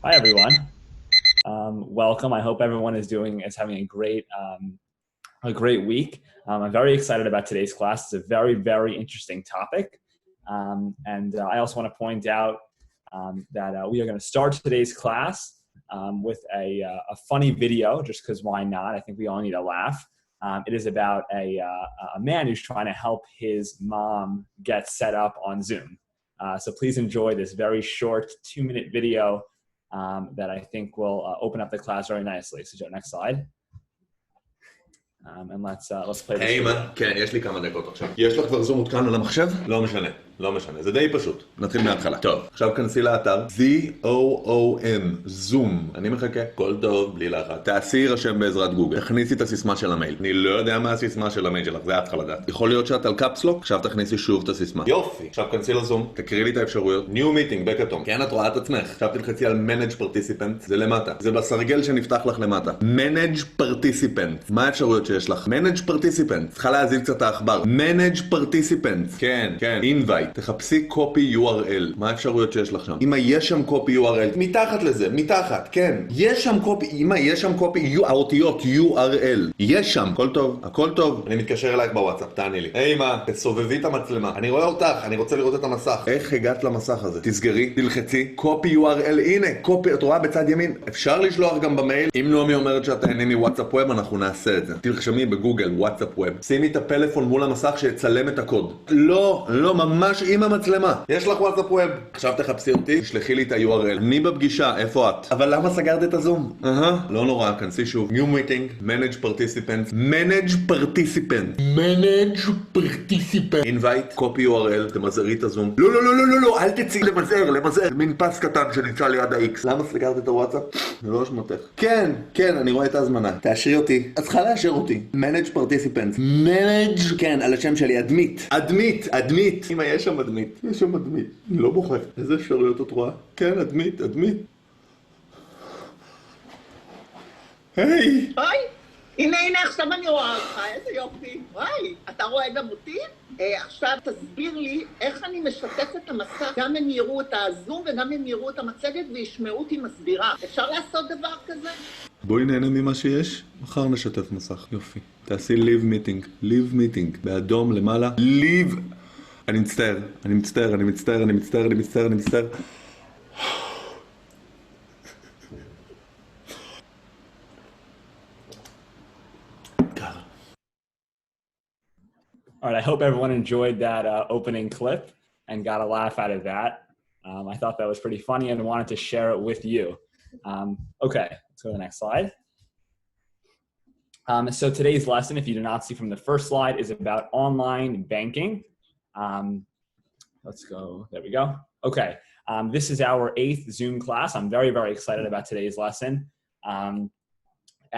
Hi, everyone. Welcome. I hope everyone is having a great week. I'm very excited about today's class. It's a very interesting topic. And I also want to point out that we are going to start today's class with a funny video, just because why not? I think we all need a laugh. It is about a man who's trying to help his mom get set up on Zoom. So please enjoy this very short 2-minute video that I think will open up the class very nicely. So next slide. And let's play this video. כן, יש לי כמה דקות עכשיו. יש לך כבר זום מותקן על המחשב? לא משנה, לא משנה, זה די פשוט. נתחיל מההתחלה. טוב, עכשיו כנסי לאתר ZOOM, זום. אני מחכה, כל טוב, בלי לחץ. תעשי יירשם בעזרת גוגל. תכניסי את הסיסמה של המייל. אני לא יודע מה הסיסמה של המייל שלך, זה את צריכה לדעת. יכול להיות שאת על קפסלוק, עכשיו תכניסי שוב את הסיסמה. יופי, עכשיו כנסי לזום, תקראי לי את האפשרויות. New meeting, בכתום. כן, את רואה את עצמך. עכשיו תלחצי על Manage Participant, זה למטה. זה בסרגל שנפתח לך למטה. Manage Participant. מה האפשרויות שיש לך? Manage Participant. צריכה להזיז קצת האחבר. Manage Participant. כן, Invite. תחפשי copy URL. מה האפשרויות שיש לך שם? אמא, יש שם copy URL. מתחת לזה, מתחת, כן. יש שם copy, אמא, יש שם copy, האותיות URL. יש שם. הכל טוב, הכל טוב. אני מתקשר אלייך בוואטסאפ, תעני לי. היי אמא, תסובבי את המצלמה. אני רואה אותך, אני רוצה לראות את המסך. איך הגעת למסך הזה? תסגרי, תלחצי, copy URL. הנה, copy, את רואה בצד ימין. אפשר לשלוח גם במייל. אם נעמי אומרת שאת תהני מוואטסאפ ווב, אנחנו נעשה את זה. תרשמי בגוגל, וואטסאפ ווב. שימי את הפלאפון מול המסך שיצלם את הקוד. לא, ממש עם המצלמה. יש לך וואטסאפ ווב. עכשיו תחפשי אותי, תשלחי לי את ה-URL. אני בפגישה, איפה את? אבל למה סגרת את הזום? לא נורא, כנסי שוב. New meeting, Manage Participants. Manage Participant. Manage Participant. Invite, copy URL, תמזערי את הזום. לא, אל תצאי למזער. מין פס קטן שנמצא ליד ה-X. למה סגרת את הוואטסאפ? זה לא אשמתך. כן, אני רואה את ההזמנה. תאשרי אותי. את צריכה לאשר אותי. Manage Participants. Manage, כן, על השם שלי, אדמית. אמא, יש שם אדמית. אני לא בוכה. איזה אפשרויות את רואה? כן, אדמית. היי! היי! הנה, עכשיו אני רואה אותך, איזה יופי. וואי, אתה רואה גם אותי? עכשיו תסביר לי איך אני משתפת את המסך. גם הם יראו את הזום וגם הם יראו את המצגת וישמעו אותי מסבירה. אפשר לעשות דבר כזה? בואי נהנה ממה שיש, מחר נשתף מסך. יופי. תעשי live meeting. באדום למעלה. live. אני מצטער. All right, I hope everyone enjoyed that opening clip and got a laugh out of that. I thought that was pretty funny and wanted to share it with you. Okay, let's go to the next slide. So today's lesson, if you do not see from the first slide, is about online banking. Let's go, there we go. Okay, this is our 8th Zoom class. I'm very excited about today's lesson.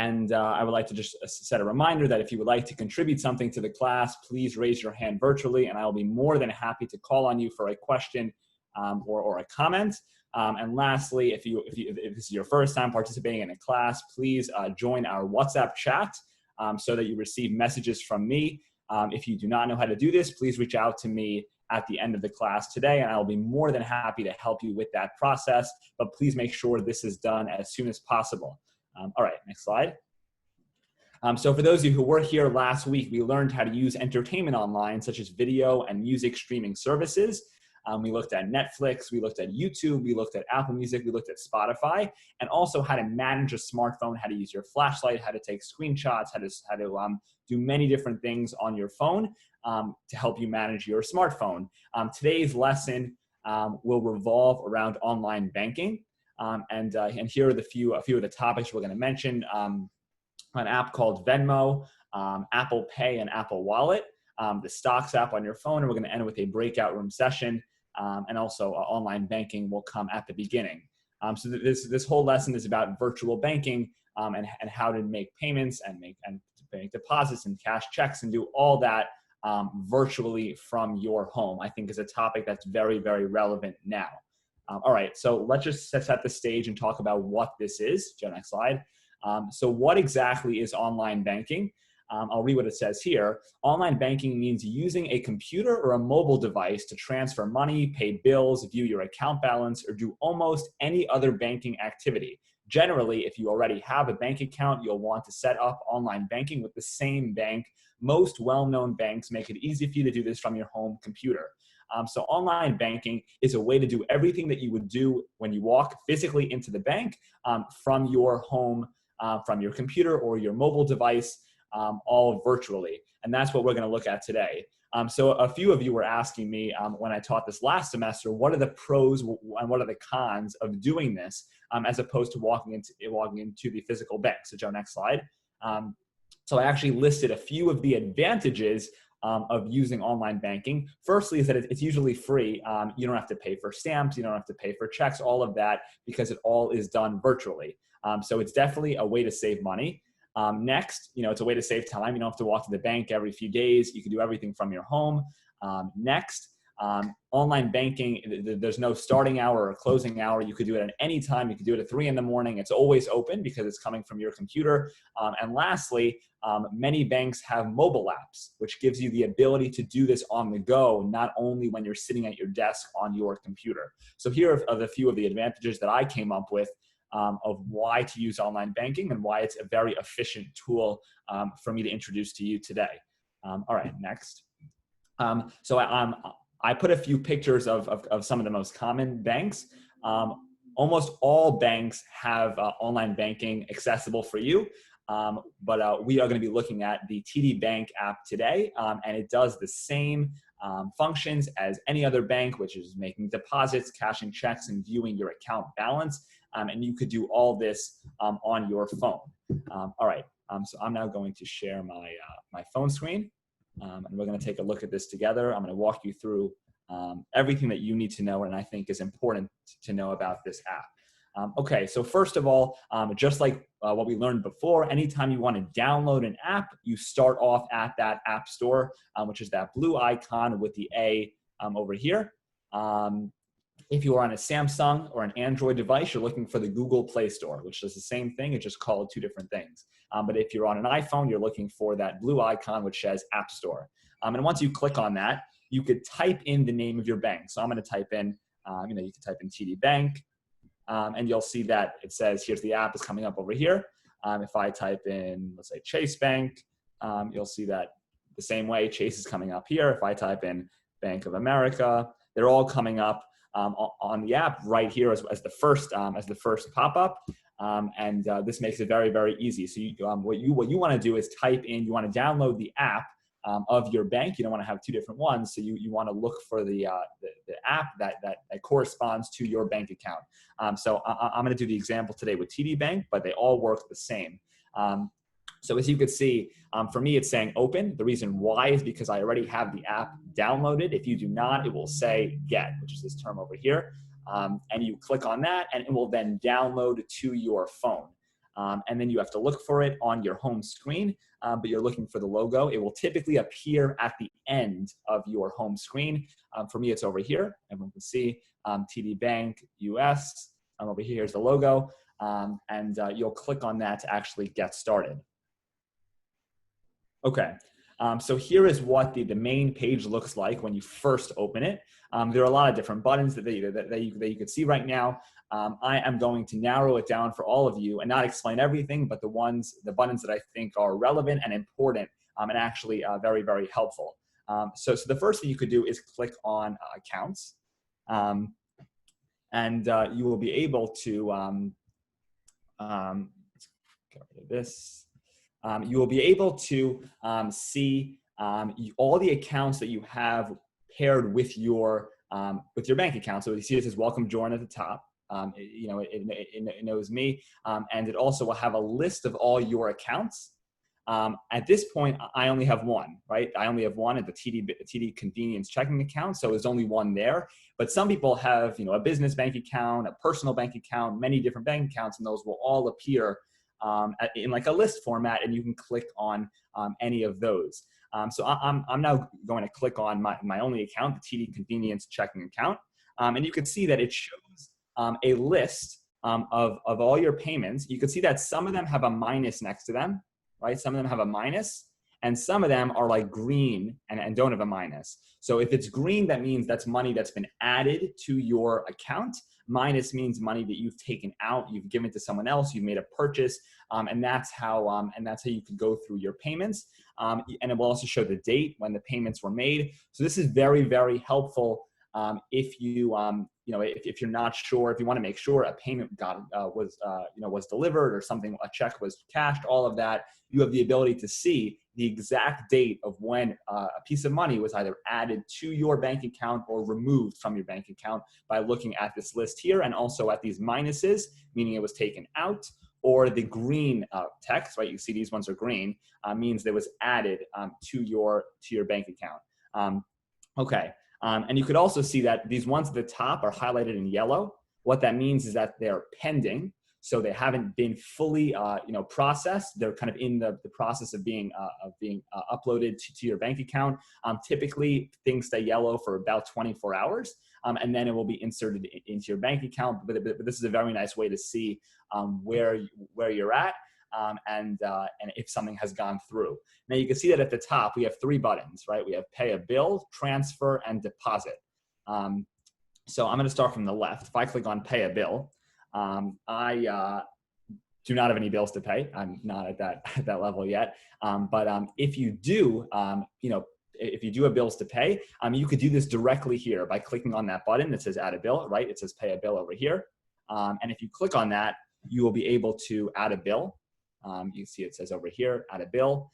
And I would like to just set a reminder that if you would like to contribute something to the class, please raise your hand virtually, and I will be more than happy to call on you for a question or a comment. And lastly, if this is your first time participating in a class, please join our WhatsApp chat so that you receive messages from me. If you do not know how to do this, please reach out to me at the end of the class today, and I will be more than happy to help you with that process. But please make sure this is done as soon as possible. All right, next slide. So for those of you who were here last week, we learned how to use entertainment online, such as video and music streaming services. We looked at Netflix, we looked at YouTube, we looked at Apple Music, we looked at Spotify, and also how to manage a smartphone, how to use your flashlight, how to take screenshots, how to do many different things on your phone to help you manage your smartphone. Today's lesson will revolve around online banking. And here are a few of the topics we're going to mention. An app called Venmo, Apple Pay, and Apple Wallet, the Stocks app on your phone, and we're going to end with a breakout room session, and also online banking will come at the beginning. So this whole lesson is about virtual banking and how to make payments and make deposits and cash checks and do all that virtually from your home. I think is a topic that's very relevant now. All right, so let's just set the stage and talk about what this is. Next slide. So what exactly is online banking? I'll read what it says here. Online banking means using a computer or a mobile device to transfer money, pay bills, view your account balance, or do almost any other banking activity. Generally, if you already have a bank account, you'll want to set up online banking with the same bank. Most well-known banks make it easy for you to do this from your home computer. So online banking is a way to do everything that you would do when you walk physically into the bank from your home, from your computer or your mobile device, all virtually. And that's what we're going to look at today. So a few of you were asking me when I taught this last semester, what are the pros and what are the cons of doing this as opposed to walking into the physical bank. So Joe, next slide. So I actually listed a few of the advantages of using online banking. Firstly is that it's usually free. You don't have to pay for stamps. You don't have to pay for checks, all of that, because it all is done virtually. So it's definitely a way to save money. Next, it's a way to save time. You don't have to walk to the bank every few days. You can do everything from your home. Next, online banking, there's no starting hour or closing hour. You could do it at any time. You could do it at 3 in the morning. It's always open because it's coming from your computer. And lastly, many banks have mobile apps, which gives you the ability to do this on the go, not only when you're sitting at your desk on your computer. So here are a few of the advantages that I came up with of why to use online banking and why it's a very efficient tool for me to introduce to you today. All right, next. So I put a few pictures of some of the most common banks. Almost all banks have online banking accessible for you, but we are going to be looking at the TD Bank app today, and it does the same functions as any other bank, which is making deposits, cashing checks, and viewing your account balance. And you could do all this on your phone. All right, so I'm now going to share my phone screen, and we're going to take a look at this together. I'm going to walk you through everything that you need to know and I think is important to know about this app. Okay, so first of all, just like what we learned before, anytime you want to download an app, you start off at that app store, which is that blue icon with the A over here. If you are on a Samsung or an Android device, you're looking for the Google Play Store, which does the same thing. It's just called two different things. But if you're on an iPhone, you're looking for that blue icon, which says App Store. And once you click on that, you could type in the name of your bank. So I'm going to type in, you can type in TD Bank, and you'll see that it says, here's the app is coming up over here. If I type in, let's say Chase Bank, you'll see that the same way Chase is coming up here. If I type in Bank of America, they're all coming up on the app right here as the first pop-up, and this makes it very, very easy. So what you want to do is type in, you want to download the app of your bank. You don't want to have two different ones, so you want to look for the app that corresponds to your bank account. So I'm going to do the example today with TD Bank, but they all work the same. So as you can see, for me, it's saying open. The reason why is because I already have the app downloaded. If you do not, it will say get, which is this term over here. And you click on that, and it will then download to your phone. And then you have to look for it on your home screen, but you're looking for the logo. It will typically appear at the end of your home screen. For me, it's over here. Everyone can see TD Bank US. Over here is the logo. And you'll click on that to actually get started. Okay, so here is what the main page looks like when you first open it. There are a lot of different buttons that you could see right now. I am going to narrow it down for all of you and not explain everything, but the buttons that I think are relevant and important and actually very, very helpful. So the first thing you could do is click on accounts, and you will be able to, let's get rid of this. You will be able to see all the accounts that you have paired with your bank account. So you see it says welcome join at the top. It knows me, and it also will have a list of all your accounts. At this point, I only have one, right? I only have one at the TD Convenience checking account, so there's only one there. But some people have, a business bank account, a personal bank account, many different bank accounts, and those will all appear in like a list format, and you can click on any of those. So I'm now going to click on my only account, the TD Convenience checking account, and you can see that it shows a list of all your payments. You can see that some of them have a minus next to them, right? Some of them have a minus, And some of them are like green and don't have a minus. So if it's green, that means that's money that's been added to your account. Minus means money that you've taken out, you've given to someone else, you've made a purchase, and that's how you could go through your payments. And it will also show the date when the payments were made. So this is very, very helpful if you if you're not sure, if you want to make sure a payment was delivered or something, a check was cashed, all of that, you have the ability to see the exact date of when a piece of money was either added to your bank account or removed from your bank account by looking at this list here, and also at these minuses, meaning it was taken out, or the green text, right? You see these ones are green, means that was added to your bank account. Okay. And you could also see that these ones at the top are highlighted in yellow. What that means is that they're pending. So they haven't been fully, processed. They're kind of in the process of being uploaded to your bank account. Typically, things stay yellow for about 24 hours, and then it will be inserted into your bank account. But this is a very nice way to see where you're at and if something has gone through. Now you can see that at the top we have 3 buttons, right? We have pay a bill, transfer, and deposit. So I'm going to start from the left. If I click on pay a bill, I do not have any bills to pay. I'm not at that level yet. But if you do, if you do have bills to pay, you could do this directly here by clicking on that button that says add a bill, right? It says pay a bill over here. And if you click on that, you will be able to add a bill. You see it says over here, add a bill.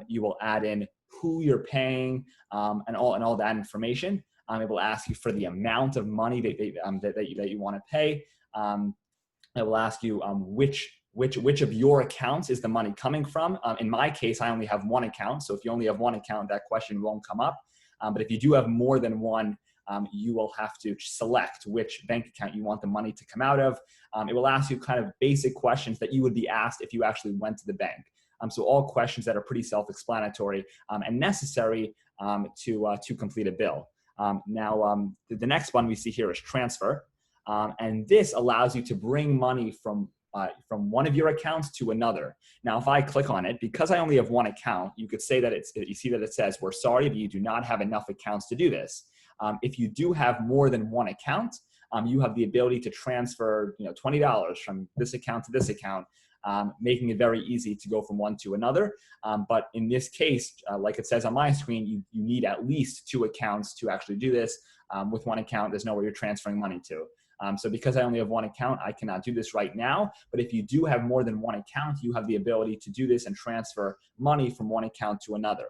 You will add in who you're paying and all that information. It will ask you for the amount of money that you want to pay. It will ask you which of your accounts is the money coming from. In my case, I only have one account. So if you only have one account, that question won't come up. But if you do have more than one, you will have to select which bank account you want the money to come out of. It will ask you kind of basic questions that you would be asked if you actually went to the bank. So all questions that are pretty self-explanatory and necessary to complete a bill. Now, the next one we see here is transfer. And this allows you to bring money from one of your accounts to another. Now, if I click on it, because I only have one account, you could say that you see that it says, we're sorry, but you do not have enough accounts to do this. If you do have more than one account, you have the ability to transfer $20 from this account to this account, making it very easy to go from one to another. But in this case, like it says on my screen, you need at least 2 accounts to actually do this. With one account, there's nowhere you're transferring money to. So because I only have one account, I cannot do this right now. But if you do have more than one account, you have the ability to do this and transfer money from one account to another.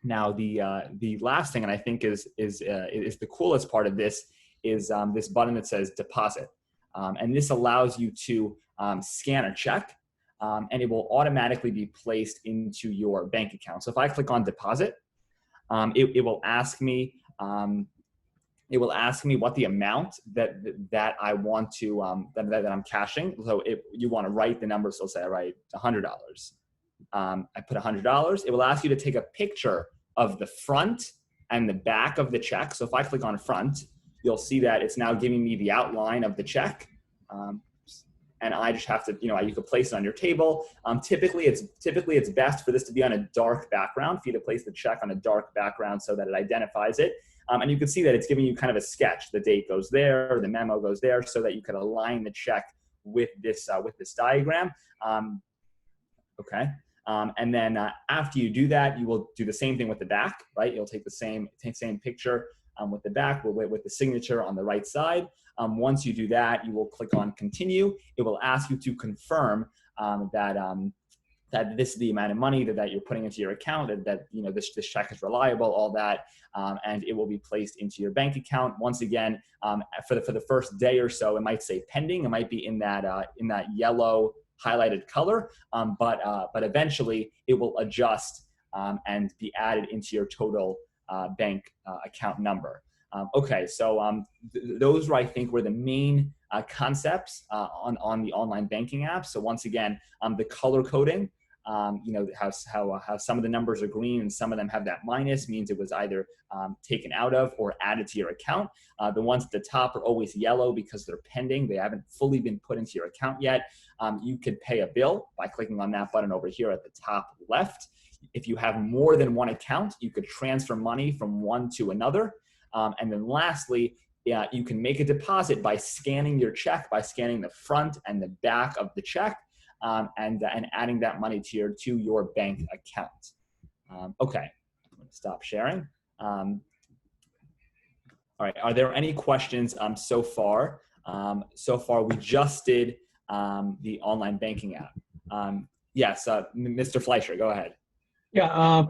Now the last thing, and I think is the coolest part of this, is this button that says deposit. And this allows you to scan a check, and it will automatically be placed into your bank account. So if I click on deposit, it will ask me what the amount that I want to that I'm cashing. So you want to write the number. So say I write $100. I put $100. It will ask you to take a picture of the front and the back of the check. So if I click on front, you'll see that it's now giving me the outline of the check. And I just have to, you could place it on your table. Typically it's best for this to be on a dark background, for you to place the check on a dark background so that it identifies it. And you can see that it's giving you kind of a sketch. The date goes there, the memo goes there, so that you could align the check with this diagram. Okay. And then after you do that, you will do the same thing with the back, right? You'll take the same picture with the back, with the signature on the right side. Once you do that, you will click on continue. It will ask you to confirm that this is the amount of money that you're putting into your account, that this check is reliable, all that, and it will be placed into your bank account. Once again, for the first day or so, it might say pending. It might be in that yellow highlighted color, but eventually it will adjust and be added into your total bank account number. Okay, so those I think were the main concepts on the online banking app. So once again, the color coding how some of the numbers are green and some of them have that minus, means it was either taken out of or added to your account. The ones at the top are always yellow because they're pending. They haven't fully been put into your account yet. You could pay a bill by clicking on that button over here at the top left. If you have more than one account, you could transfer money from one to another. And then lastly, you can make a deposit by scanning your check, by scanning the front and the back of the check, and adding that money to your bank account. Okay, I'm gonna stop sharing. All right, are there any questions so far? So far, we just did the online banking app. Yes, Mr. Fleischer, go ahead. Yeah,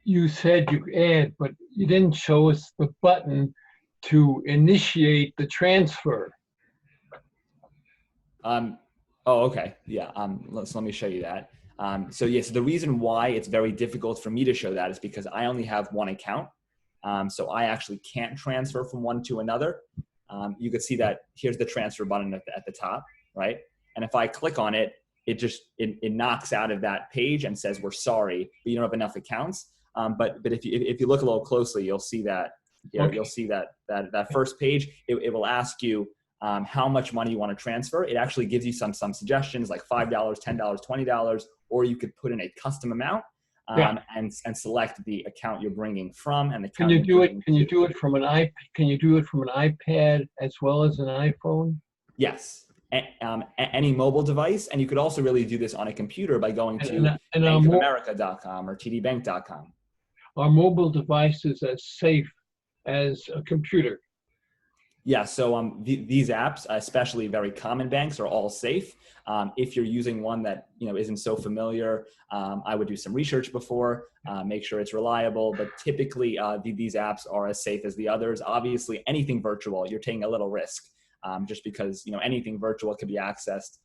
you said you add, but you didn't show us the button to initiate the transfer. Oh, okay. Yeah. Let me show you that. So yes, the reason why it's very difficult for me to show that is because I only have one account. So I actually can't transfer from one to another. You can see that here's the transfer button at the top, right? And if I click on it, it knocks out of that page and says, we're sorry, but you don't have enough accounts. But if you look a little closely, you'll see that, Okay. You'll see that first page, it will ask you how much money you want to transfer. It actually gives you some suggestions like $5, $10, $20, or you could put in a custom amount and select the account you're bringing from and the account. Can you do it? Can you do it from an iPad? Can you do it from an iPad as well as an iPhone? Yes. Any mobile device, and you could also really do this on a computer by going to bankofamerica.com or tdbank.com. Are mobile devices as safe as a computer? Yeah, so these apps, especially very common banks, are all safe. If you're using one that isn't so familiar, I would do some research before, make sure it's reliable. But typically, these apps are as safe as the others. Obviously, anything virtual, you're taking a little risk, just because anything virtual can be accessed.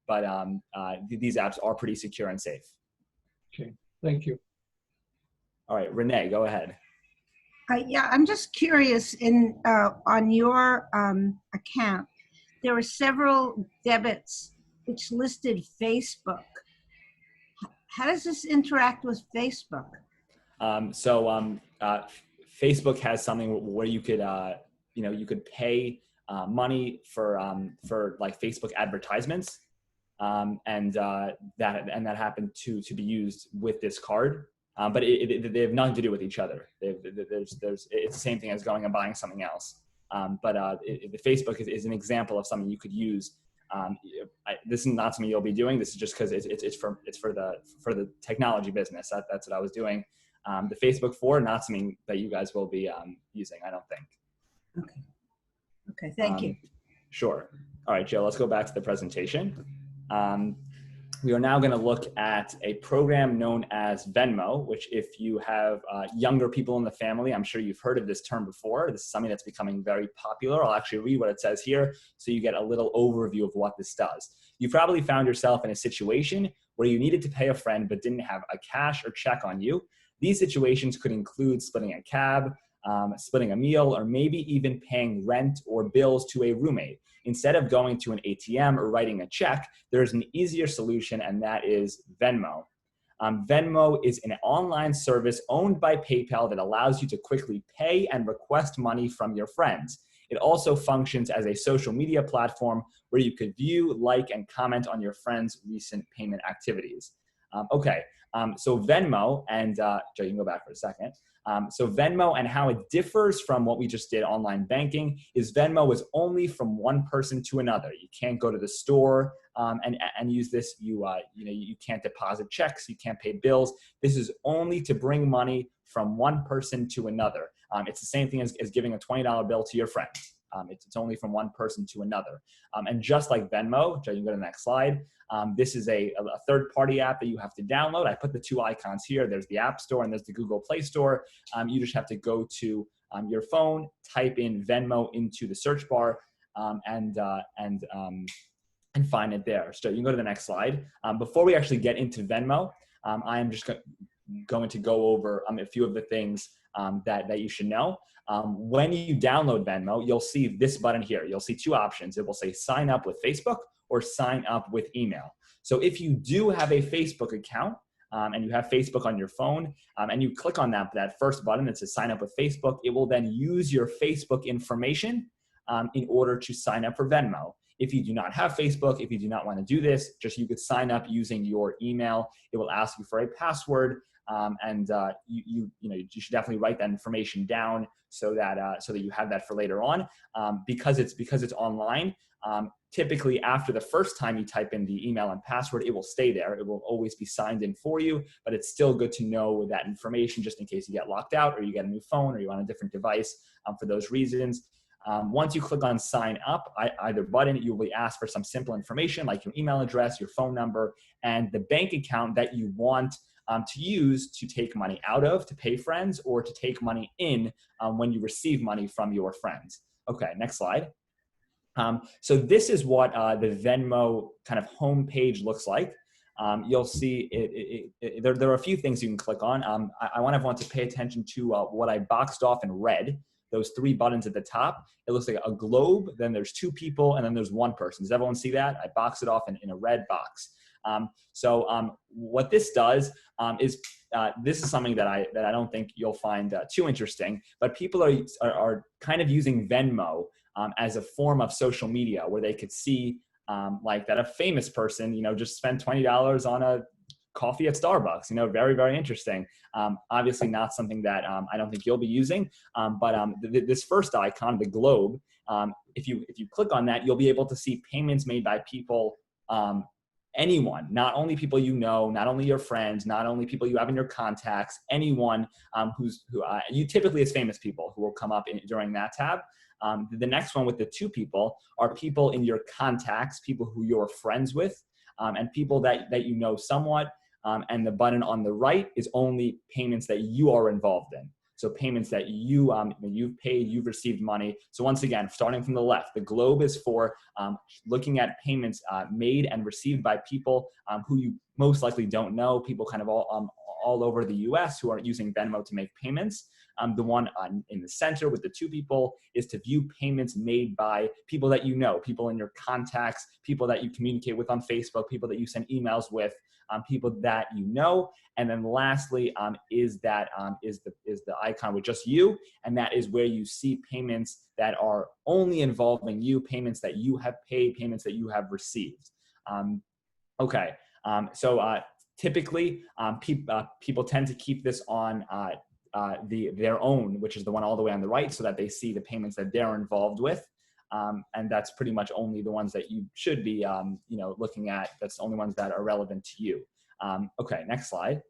But these apps are pretty secure and safe. Okay, thank you. All right, Renee, go ahead. Yeah, I'm just curious. On your account, there were several debits which listed Facebook. How does this interact with Facebook? Facebook has something where you could you could pay money for like Facebook advertisements, and that happened to be used with this card. But they have nothing to do with each other. It's the same thing as going and buying something else. But the Facebook is an example of something you could use. This is not something you'll be doing. This is just because it's for the technology business. That's what I was doing. The Facebook for, not something that you guys will be using, I don't think. Okay, thank you. Sure. All right, Joe, let's go back to the presentation. We are now going to look at a program known as Venmo, which if you have younger people in the family, I'm sure you've heard of this term before. This is something that's becoming very popular. I'll actually read what it says here so you get a little overview of what this does. You probably found yourself in a situation where you needed to pay a friend but didn't have a cash or check on you. These situations could include splitting a cab, splitting a meal, or maybe even paying rent or bills to a roommate. Instead of going to an ATM or writing a check, there's an easier solution, and that is Venmo. Venmo is an online service owned by PayPal that allows you to quickly pay and request money from your friends. It also functions as a social media platform where you could view, like, and comment on your friends' recent payment activities. So Venmo, and Joe, you can go back for a second. So Venmo and how it differs from what we just did online banking is Venmo is only from one person to another. You can't go to the store and use this. You can't deposit checks. You can't pay bills. This is only to bring money from one person to another. It's the same thing as giving a $20 bill to your friend. It's only from one person to another. And just like Venmo, Joe, you can go to the next slide. This is a third-party app that you have to download. I put the two icons here. There's the App Store and there's the Google Play Store. You just have to go to your phone, type in Venmo into the search bar, and find it there. So you can go to the next slide. Before we actually get into Venmo, I am just going to go over a few of the things that you should know. When you download Venmo, you'll see this button here. You'll see two options. It will say sign up with Facebook or sign up with email. So if you do have a Facebook account, and you have Facebook on your phone, and you click on that first button that says sign up with Facebook, it will then use your Facebook information in order to sign up for Venmo. If you do not have Facebook, if you do not want to do this, just you could sign up using your email. It will ask you for a password, and you should definitely write that information down so that you have that for later on. Because it's online. Typically, after the first time you type in the email and password, it will stay there. It will always be signed in for you, but it's still good to know that information just in case you get locked out or you get a new phone or you're on a different device for those reasons. Once you click on sign up, either button, you will be asked for some simple information like your email address, your phone number, and the bank account that you want to use to take money out of, to pay friends, or to take money in when you receive money from your friends. Okay, next slide. So this is what the Venmo kind of homepage looks like. You'll see there are a few things you can click on. I want everyone to pay attention to what I boxed off in red, those three buttons at the top. It looks like a globe, then there's two people, and then there's one person. Does everyone see that? I boxed it off in a red box. What this does is this is something that I don't think you'll find too interesting, but people are kind of using Venmo as a form of social media where they could see like that a famous person, just spent $20 on a coffee at Starbucks, very, very interesting. Obviously not something that I don't think you'll be using, but this first icon, the globe, if you click on that, you'll be able to see payments made by people, anyone, not only people not only your friends, not only people you have in your contacts, anyone who you typically as famous people who will come up during that tab. The next one with the two people are people in your contacts, people who you're friends with, and people that you know somewhat. And the button on the right is only payments that you are involved in. So payments that you've paid, you've received money. So once again, starting from the left, the globe is for looking at payments made and received by people who you most likely don't know, people kind of all over the US who are using Venmo to make payments. The one in the center with the two people is to view payments made by people that you know, people in your contacts, people that you communicate with on Facebook, people that you send emails with, people that you know. And then lastly is the icon with just you, and that is where you see payments that are only involving you, payments that you have paid, payments that you have received. Typically people tend to keep this on their own, which is the one all the way on the right, so that they see the payments that they're involved with. And that's pretty much only the ones that you should be, looking at. That's the only ones that are relevant to you. Okay, next slide.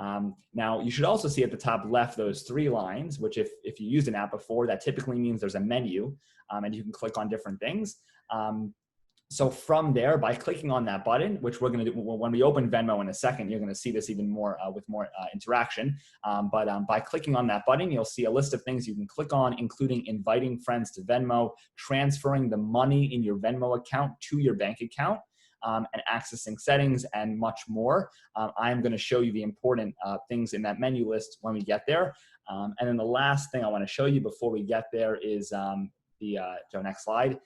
Now you should also see at the top left those three lines, which if you used an app before, that typically means there's a menu, and you can click on different things. So from there, by clicking on that button, which we're going to do when we open Venmo in a second, you're going to see this even more with more interaction. By clicking on that button, you'll see a list of things you can click on, including inviting friends to Venmo, transferring the money in your Venmo account to your bank account, and accessing settings and much more. I'm going to show you the important things in that menu list when we get there. And then the last thing I want to show you before we get there is so next slide.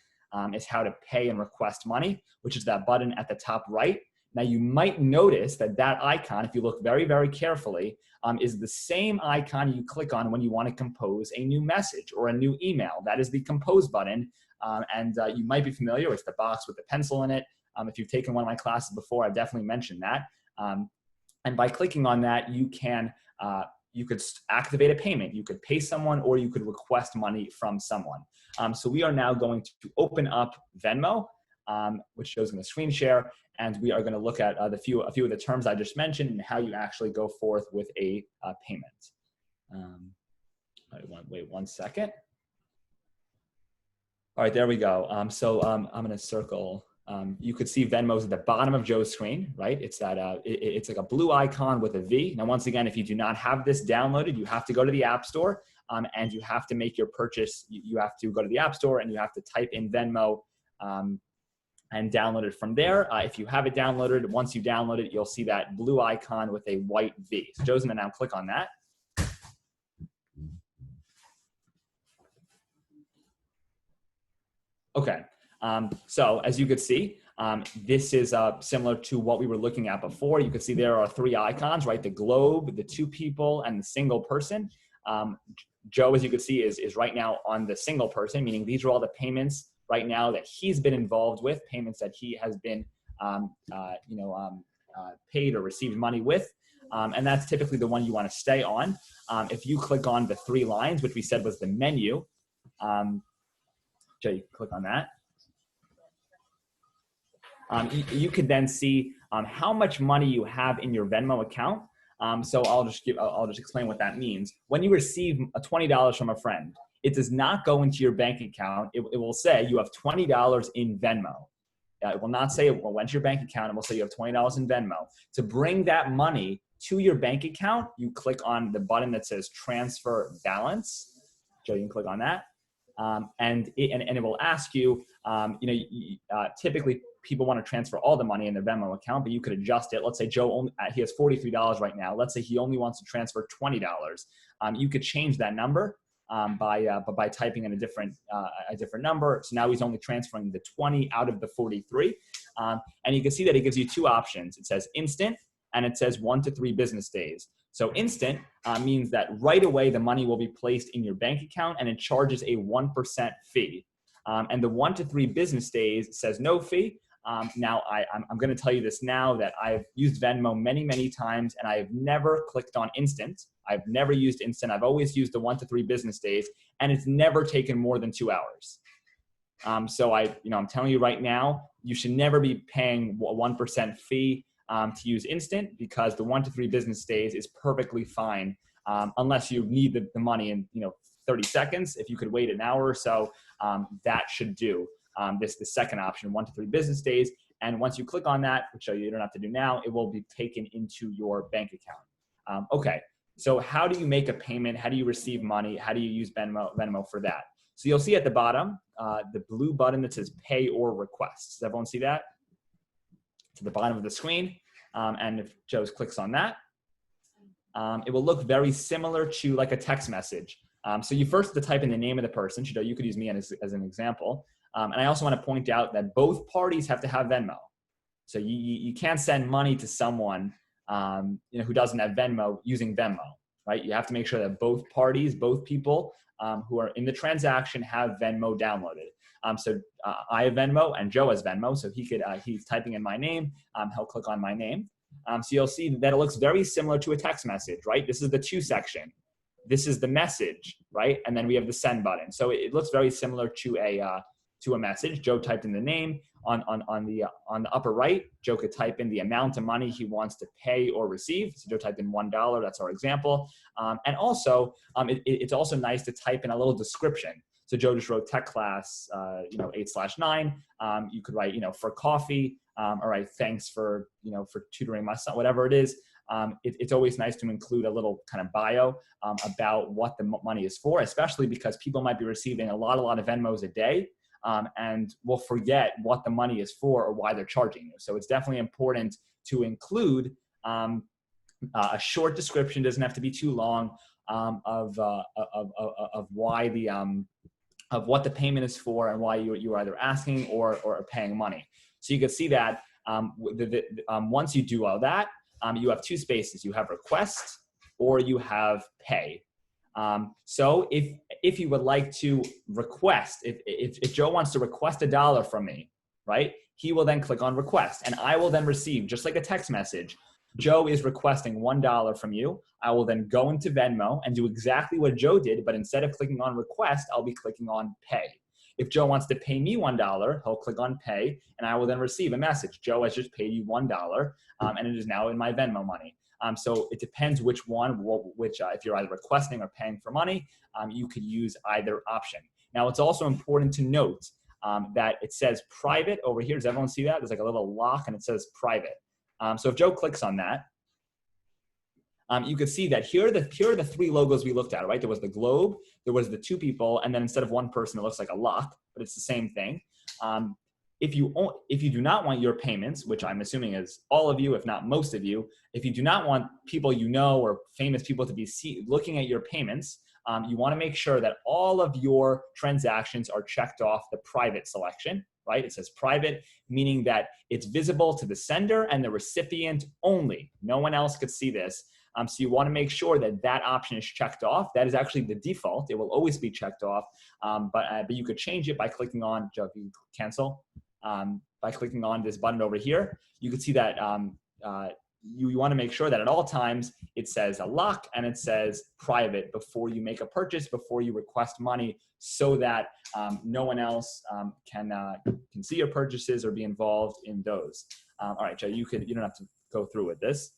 Is how to pay and request money, which is that button at the top right. Now you might notice that icon, if you look very, very carefully, is the same icon you click on when you want to compose a new message or a new email. That is the compose button. You might be familiar with the box with the pencil in it. If you've taken one of my classes before, I've definitely mentioned that. And by clicking on that, you could activate a payment. You could pay someone, or you could request money from someone. So we are now going to open up Venmo, which shows in the screen share, and we are going to look at a few of the terms I just mentioned and how you actually go forth with a payment. Wait 1 second. All right, there we go. I'm going to circle. You could see Venmo's at the bottom of Joe's screen, right? It's that it's like a blue icon with a V. Now, once again, if you do not have this downloaded, you have to go to the App Store and you have to make your purchase. You have to go to the App Store and you have to type in Venmo and download it from there. If you have it downloaded, once you download it, you'll see that blue icon with a white V. So Joe's going to now click on that. Okay. So as you could see, This is similar to what we were looking at before. You can see there are three icons, right? The globe, the two people, and the single person. Joe, as you can see, is right now on the single person, meaning these are all the payments right now that he's been involved with, payments that he has been paid or received money with. And that's typically the one you want to stay on. If you click on the three lines, which we said was the menu, Joe, you click on that. You could then see how much money you have in your Venmo account. So I'll just explain what that means. When you receive $20 from a friend, it does not go into your bank account. It will say you have $20 in Venmo. It will not say it went to your bank account. It will say you have $20 in Venmo. To bring that money to your bank account, you click on the button that says transfer balance. Joe, you can click on that. And it will ask you, typically people want to transfer all the money in their Venmo account, but you could adjust it. Let's say Joe, he has $43 right now. Let's say he only wants to transfer $20. You could change that number by typing in a different number. So now he's only transferring the 20 out of the 43. And you can see that it gives you two options. It says instant and it says 1 to 3 business days. So instant means that right away the money will be placed in your bank account and it charges a 1% fee. And the 1 to 3 business days says no fee. Now I'm going to tell you this now that I've used Venmo many, many times and I've never clicked on instant. I've never used instant. I've always used the 1 to 3 business days and it's never taken more than 2 hours. So I'm telling you right now, you should never be paying a 1% fee to use instant, because the 1 to 3 business days is perfectly fine unless you need the money in 30 seconds. If you could wait an hour or so, that should do. The second option, 1 to 3 business days. And once you click on that, which you don't have to do now, it will be taken into your bank account. Okay, so how do you make a payment? How do you receive money? How do you use Venmo for that? So you'll see at the bottom, the blue button that says pay or request. Does everyone see that? To the bottom of the screen. And if Joe clicks on that, it will look very similar to like a text message. So you first have to type in the name of the person. You could use me as an example. And I also want to point out that both parties have to have Venmo. So you can't send money to someone who doesn't have Venmo using Venmo, right? You have to make sure that both parties, both people who are in the transaction have Venmo downloaded. So I have Venmo and Joe has Venmo. So he's typing in my name. He'll click on my name. So you'll see that it looks very similar to a text message, right? This is the to section. This is the message, right? And then we have the send button. So it looks very similar to a message. Joe typed in the name. On the upper right, Joe could type in the amount of money he wants to pay or receive. So Joe typed in $1. That's our example. And also, it's also nice to type in a little description. So Joe just wrote tech class, 8/9. You could write, for coffee. All right, thanks for tutoring my son, whatever it is. It's always nice to include a little kind of bio about what the money is for, especially because people might be receiving a lot of Venmos a day. And will forget what the money is for or why they're charging you. So it's definitely important to include a short description. Doesn't have to be too long of why of what the payment is for and why you're either asking or paying money. So you can see that once you do all that, you have two spaces. You have request or you have pay. So if you would like to request, if Joe wants to request $1 from me, right, he will then click on request and I will then receive, just like a text message, Joe is requesting $1 from you. I will then go into Venmo and do exactly what Joe did, but instead of clicking on request, I'll be clicking on pay. If Joe wants to pay me $1, he'll click on pay and I will then receive a message. Joe has just paid you $1 and it is now in my Venmo money. So it depends which one, if you're either requesting or paying for money, you could use either option. Now, it's also important to note that it says private over here. Does everyone see that? There's like a little lock and it says private. So if Joe clicks on that, you can see that here are the three logos we looked at, right? There was the globe, there was the two people, and then instead of one person, it looks like a lock, but it's the same thing. If you do not want your payments, which I'm assuming is all of you, if not most of you, if you do not want people or famous people to be looking at your payments, you want to make sure that all of your transactions are checked off the private selection. right? It says private, meaning that it's visible to the sender and the recipient only. No one else could see this. So you want to make sure that that option is checked off. That is actually the default. It will always be checked off, but you could change it by clicking on, Joe, if you cancel, by clicking on this button over here. You can see that you want to make sure that at all times it says a lock and it says private before you make a purchase, before you request money, so that no one else can see your purchases or be involved in those. All right, Joe, you don't have to go through with this.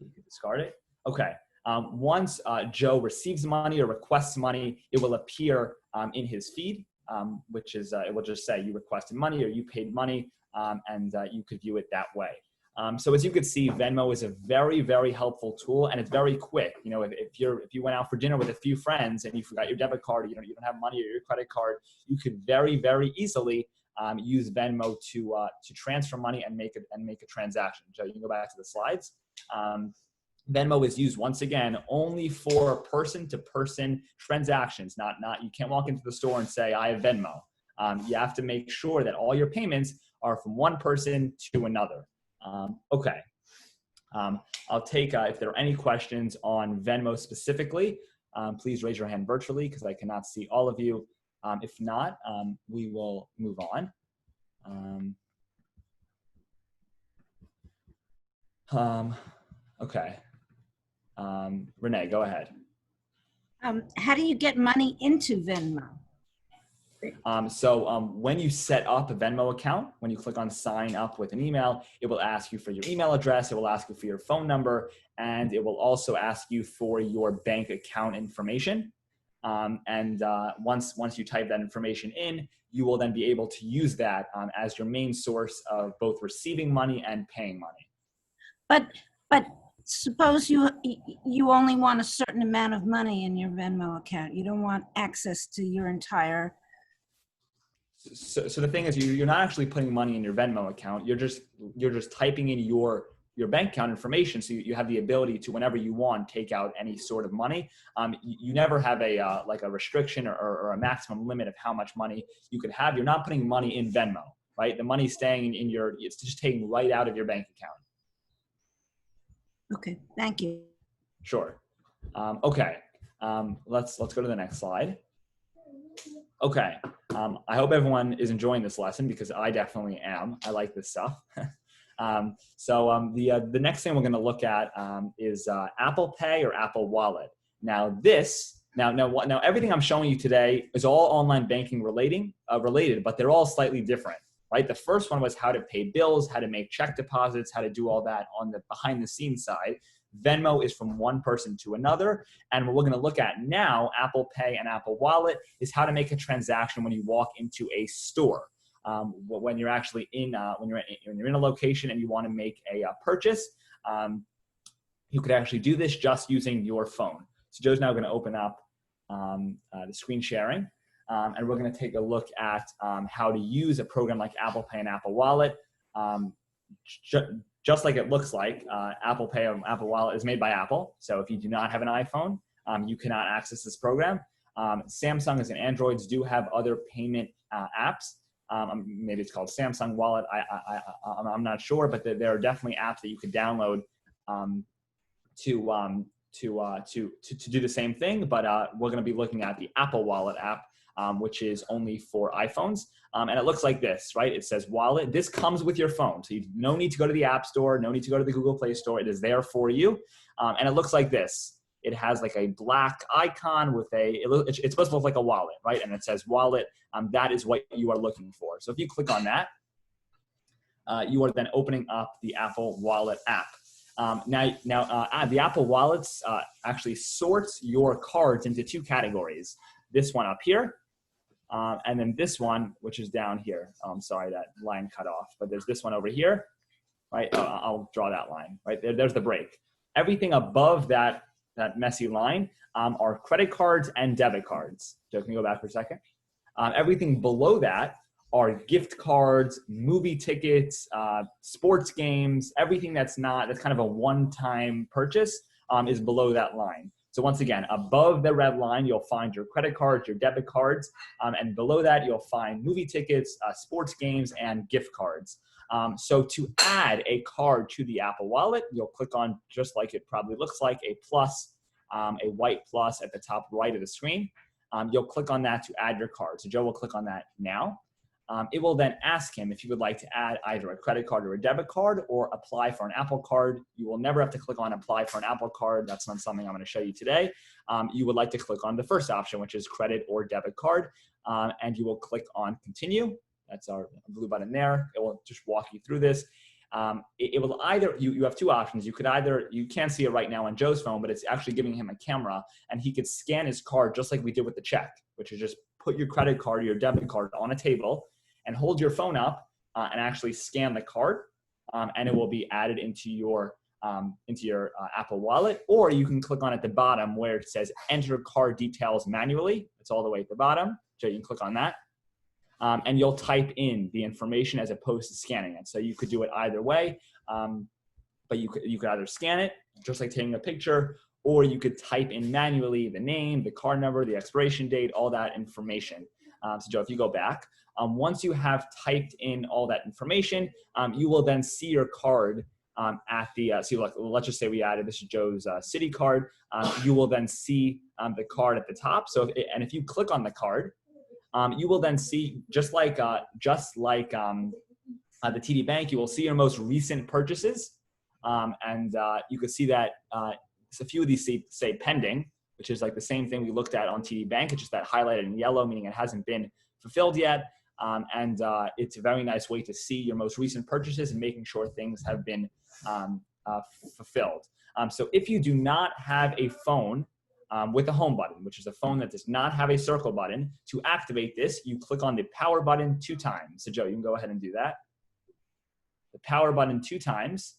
You can discard it. Okay. Once Joe receives money or requests money, it will appear in his feed, which is, it will just say you requested money or you paid money, and you could view it that way. So as you can see, Venmo is a very, very helpful tool, and it's very quick. You know, if you went out for dinner with a few friends and you forgot your debit card, or you don't have money or your credit card, you could very, very easily use Venmo to transfer money and make a transaction. Joe, you can go back to the slides. Venmo is used, once again, only for person-to-person transactions. You can't walk into the store and say, I have Venmo. You have to make sure that all your payments are from one person to another. Okay. I'll take, if there are any questions on Venmo specifically, please raise your hand virtually because I cannot see all of you. If not, we will move on. Okay. Renee, go ahead. How do you get money into Venmo? When you set up a Venmo account, when you click on sign up with an email, it will ask you for your email address, it will ask you for your phone number, and it will also ask you for your bank account information. Once you type that information in, you will then be able to use that as your main source of both receiving money and paying money. But suppose you only want a certain amount of money in your Venmo account. You don't want access to your entire. So the thing is, you're not actually putting money in your Venmo account. You're just typing in your bank account information, so you have the ability to, whenever you want, take out any sort of money. You never have a like a restriction or a maximum limit of how much money you could have. You're not putting money in Venmo, right? The money's staying in it's just taking right out of your bank account. Okay, thank you. Sure. Okay. Let's go to the next slide. Okay. I hope everyone is enjoying this lesson because I definitely am. I like this stuff. The next thing we're going to look at is Apple Pay or Apple Wallet. Now everything I'm showing you today is all online banking related, but they're all slightly different, right? The first one was how to pay bills, how to make check deposits, how to do all that on the behind the scenes side. Venmo is from one person to another. And what we're going to look at now, Apple Pay and Apple Wallet, is how to make a transaction when you walk into a store. When you're actually when you're in a location and you want to make a purchase, you could actually do this just using your phone. So Joe's now going to open up the screen sharing, and we're going to take a look at how to use a program like Apple Pay and Apple Wallet. Just like it looks like, Apple Pay and Apple Wallet is made by Apple. So if you do not have an iPhone, you cannot access this program. Samsung and Androids do have other payment apps. Maybe it's called Samsung Wallet. I'm not sure, but there are definitely apps that you could download to do the same thing. But we're going to be looking at the Apple Wallet app, which is only for iPhones. And it looks like this, right? It says wallet. This comes with your phone. So you no need to go to the App Store, no need to go to the Google Play Store. It is there for you. And it looks like this. It has like a black icon with it's supposed to look like a wallet, right? And it says wallet. That is what you are looking for. So if you click on that, you are then opening up the Apple Wallet app. The Apple Wallets actually sorts your cards into two categories. This one up here, and then this one, which is down here. I'm sorry, that line cut off, but there's this one over here, right? I'll draw that line, right? There's the break. Everything above that messy line are credit cards and debit cards. Joe, can you go back for a second? Everything below that are gift cards, movie tickets, sports games, everything that's kind of a one-time purchase is below that line. So once again, above the red line, you'll find your credit cards, your debit cards, and below that, you'll find movie tickets, sports games, and gift cards. So to add a card to the Apple Wallet, you'll click on, just like it probably looks like, a plus, a white plus at the top right of the screen. You'll click on that to add your card. So Joe will click on that now. It will then ask him if you would like to add either a credit card or a debit card or apply for an Apple Card. You will never have to click on apply for an Apple Card. That's not something I'm going to show you today. You would like to click on the first option, which is credit or debit card, and you will click on continue. That's our blue button there. It will just walk you through this. It will either, you have two options. You could either, you can't see it right now on Joe's phone, but it's actually giving him a camera, and he could scan his card just like we did with the check, which is just put your credit card or your debit card on a table and hold your phone up and actually scan the card, and it will be added into your Apple Wallet. Or you can click on at the bottom where it says enter card details manually. It's all the way at the bottom. So you can click on that. And you'll type in the information as opposed to scanning it. So you could do it either way, but you could either scan it, just like taking a picture, or you could type in manually the name, the card number, the expiration date, all that information. So Joe, if you go back, once you have typed in all that information, you will then see your card at the, let's just say we added, this is Joe's Citi card. You will then see the card at the top. So, if you click on the card, you will then see, just like the TD Bank, you will see your most recent purchases. You can see that a few of these say pending, which is like the same thing we looked at on TD Bank. It's just that highlighted in yellow, meaning it hasn't been fulfilled yet. It's a very nice way to see your most recent purchases and making sure things have been fulfilled. So if you do not have a phone with a home button, which is a phone that does not have a circle button, to activate this, you click on the power button 2 times. So Joe, you can go ahead and do that. The power button 2 times.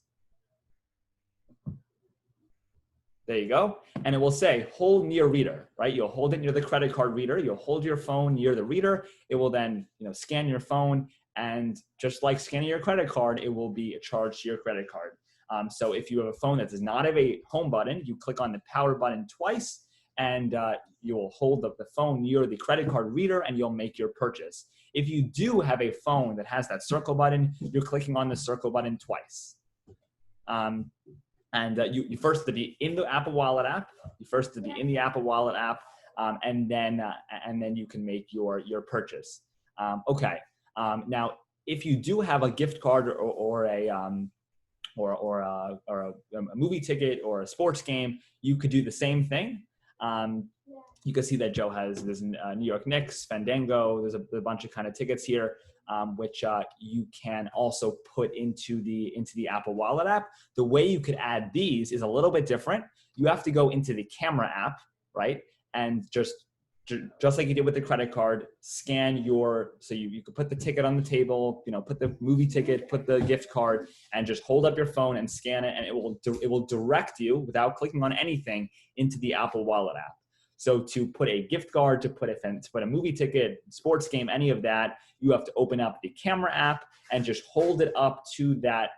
There you go. And it will say hold near reader, right? You'll hold it near the credit card reader. You'll hold your phone near the reader. It will then, scan your phone, and just like scanning your credit card, it will be charged to your credit card. So if you have a phone that does not have a home button, you click on the power button twice, and you will hold the phone near the credit card reader, and you'll make your purchase. If you do have a phone that has that circle button, you're clicking on the circle button twice. You first have to be in the Apple Wallet app. And then you can make your purchase. Okay. Now, if you do have a gift card or a movie ticket or a sports game, you could do the same thing. You can see that Joe has this New York Knicks, Fandango. There's a bunch of kind of tickets here, which you can also put into the Apple Wallet app. The way you could add these is a little bit different. You have to go into the camera app, right? And just like you did with the credit card, scan so you could put the ticket on the table, put the movie ticket, put the gift card, and just hold up your phone and scan it, and it will direct you without clicking on anything into the Apple Wallet app. So to put a gift card, to put a movie ticket, sports game, any of that, you have to open up the camera app and just hold it up to that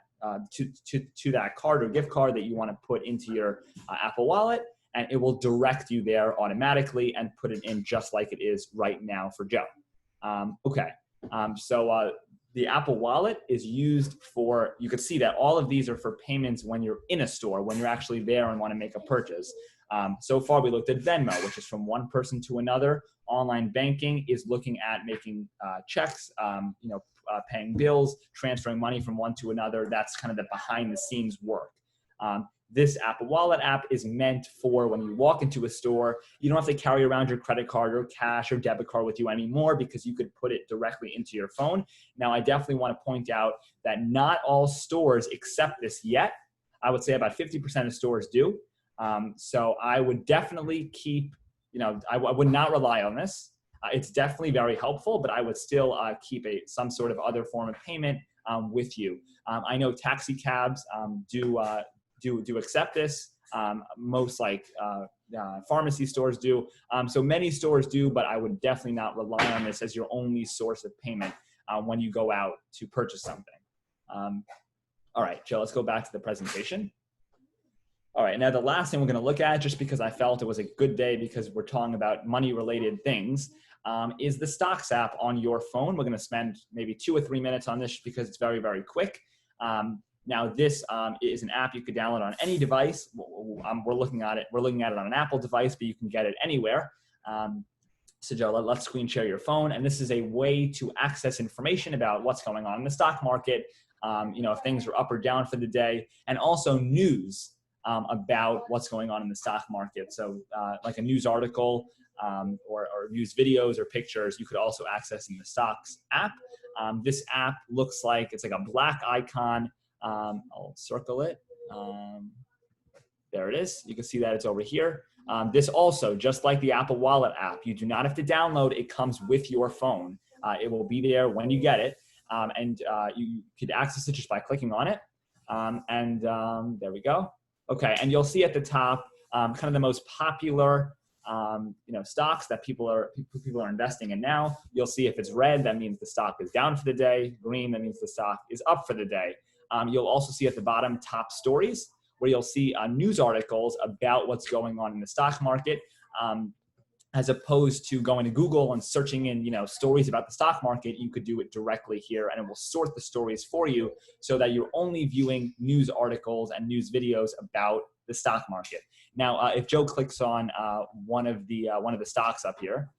to that card or gift card that you want to put into your Apple Wallet, and it will direct you there automatically and put it in just like it is right now for Joe. So the Apple Wallet is used for, you could see that all of these are for payments when you're in a store, when you're actually there and want to make a purchase. So far, we looked at Venmo, which is from one person to another. Online banking is looking at making checks, paying bills, transferring money from one to another. That's kind of the behind the scenes work. This Apple Wallet app is meant for when you walk into a store, you don't have to carry around your credit card or cash or debit card with you anymore, because you could put it directly into your phone. Now, I definitely want to point out that not all stores accept this yet. I would say about 50% of stores do. So I would definitely keep, I would not rely on this. It's definitely very helpful, but I would still keep some sort of other form of payment with you. I know taxi cabs do accept this. Most pharmacy stores do. So many stores do, but I would definitely not rely on this as your only source of payment when you go out to purchase something. All right, Joe, let's go back to the presentation. All All right, now the last thing we're going to look at, just because I felt it was a good day because we're talking about money-related things, is the Stocks app on your phone. We're going to spend maybe 2 or 3 minutes on this because it's very, very quick. Now, this is an app you could download on any device. We're looking at it on an Apple device, but you can get it anywhere. So Joe, let's screen share your phone. And this is a way to access information about what's going on in the stock market, if things are up or down for the day, and also news about what's going on in the stock market. So like a news article or news videos or pictures, you could also access in the Stocks app. This app looks like it's like a black icon. I'll circle it. There it is. You can see that it's over here. This also, just like the Apple Wallet app, you do not have to download. It comes with your phone. It will be there when you get it. And you could access it just by clicking on it. There we go. Okay, and you'll see at the top kind of the most popular stocks that people are investing in now. You'll see if it's red, that means the stock is down for the day. Green, that means the stock is up for the day. You'll also see at the bottom top stories, where you'll see news articles about what's going on in the stock market, as opposed to going to Google and searching in stories about the stock market. You could do it directly here, and it will sort the stories for you so that you're only viewing news articles and news videos about the stock market. Now, if Joe clicks on one of the stocks up here,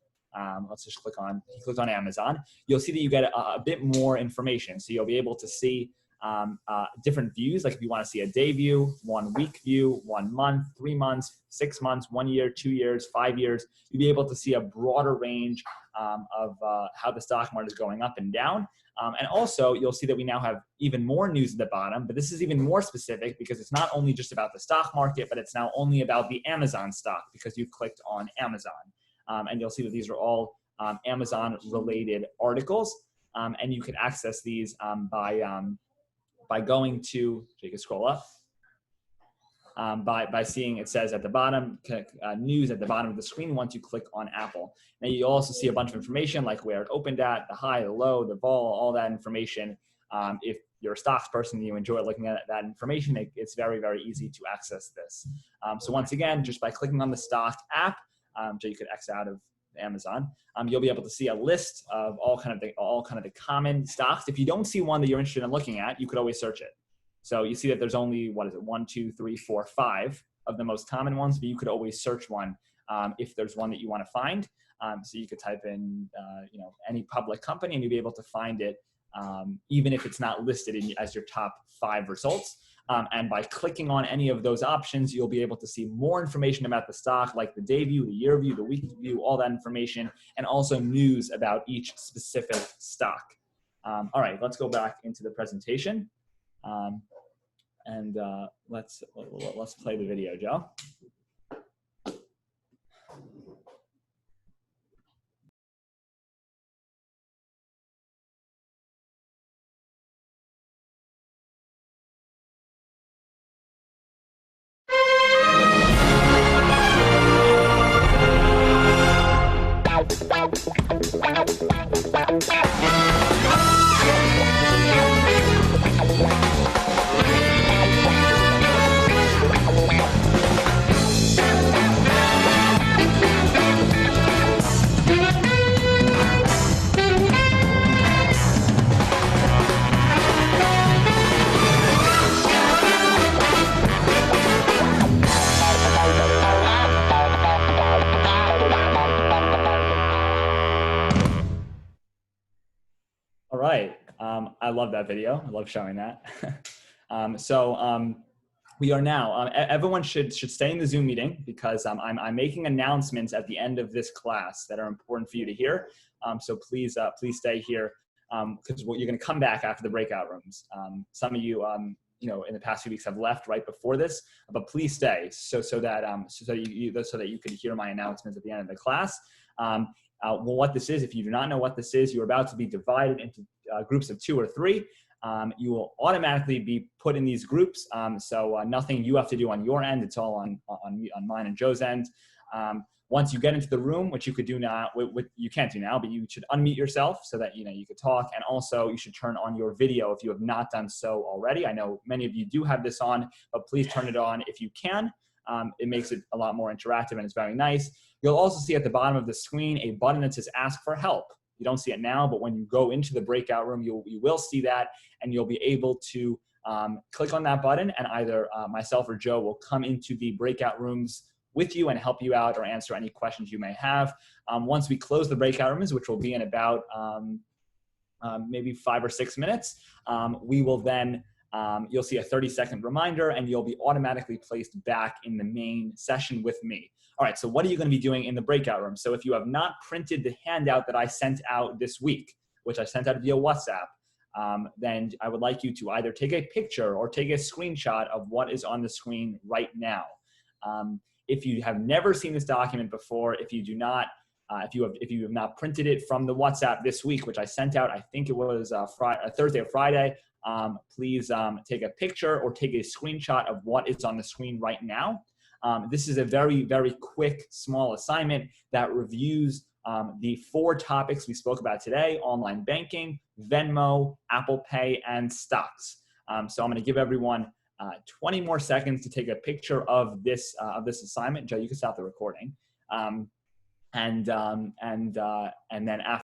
let's just click on Amazon, you'll see that you get a bit more information. So you'll be able to see different views, like if you want to see a day view, 1 week view, 1 month, 3 months, 6 months, 1 year, 2 years, 5 years, you'll be able to see a broader range of how the stock market is going up and down. And also you'll see that we now have even more news at the bottom, but this is even more specific because it's not only just about the stock market, but it's now only about the Amazon stock because you've clicked on Amazon. And you'll see that these are all Amazon related articles. And you can access these by going to, so you can scroll up, by seeing it says at the bottom, news at the bottom of the screen once you click on Apple. Now you also see a bunch of information like where it opened at, the high, the low, the vol, all that information. If you're a stocks person and you enjoy looking at that information, it's very, very easy to access this. So once again, just by clicking on the Stock app, so you could X out of Amazon, you'll be able to see a list of all kind of the common stocks. If you don't see one that you're interested in looking at, you could always search it. So you see that there's only, 1, 2, 3, 4, 5 of the most common ones, but you could always search one if there's one that you want to find. So you could type in any public company and you'll be able to find it, even if it's not listed as your top 5 results. And by clicking on any of those options, you'll be able to see more information about the stock, like the day view, the year view, the week view, all that information, and also news about each specific stock. All right, let's go back into the presentation. Let's play the video, Joe. All right, I love that video. I love showing that. We are now, everyone should stay in the Zoom meeting because I'm making announcements at the end of this class that are important for you to hear. So please stay here because you're going to come back after the breakout rooms. Some of you, in the past few weeks have left right before this, but please stay so that you could hear my announcements at the end of the class. Well, what this is, if you do not know what this is, you're about to be divided into groups of 2 or 3. You will automatically be put in these groups. So nothing you have to do on your end. It's all on mine and Joe's end. Once you get into the room, which you could do now, you can't do now, but you should unmute yourself so that you could talk. And also you should turn on your video if you have not done so already. I know many of you do have this on, but please turn it on if you can. It makes it a lot more interactive and it's very nice. You'll also see at the bottom of the screen a button that says ask for help. You don't see it now, but when you go into the breakout room, you will see that, and you'll be able to click on that button, and either myself or Joe will come into the breakout rooms with you and help you out or answer any questions you may have. Once we close the breakout rooms, which will be in about maybe 5 or 6 minutes, we will then, you'll see a 30-second reminder, and you'll be automatically placed back in the main session with me. All right, so what are you going to be doing in the breakout room? So if you have not printed the handout that I sent out this week, which I sent out via WhatsApp, then I would like you to either take a picture or take a screenshot of what is on the screen right now. If you have never seen this document before, if you have not printed it from the WhatsApp this week, which I sent out, I think it was Thursday or Friday, please take a picture or take a screenshot of what is on the screen right now. This is a very, very quick, small assignment that reviews the 4 topics we spoke about today: online banking, Venmo, Apple Pay, and stocks. So I'm going to give everyone 20 more seconds to take a picture of this assignment. Joe, you can stop the recording. And then after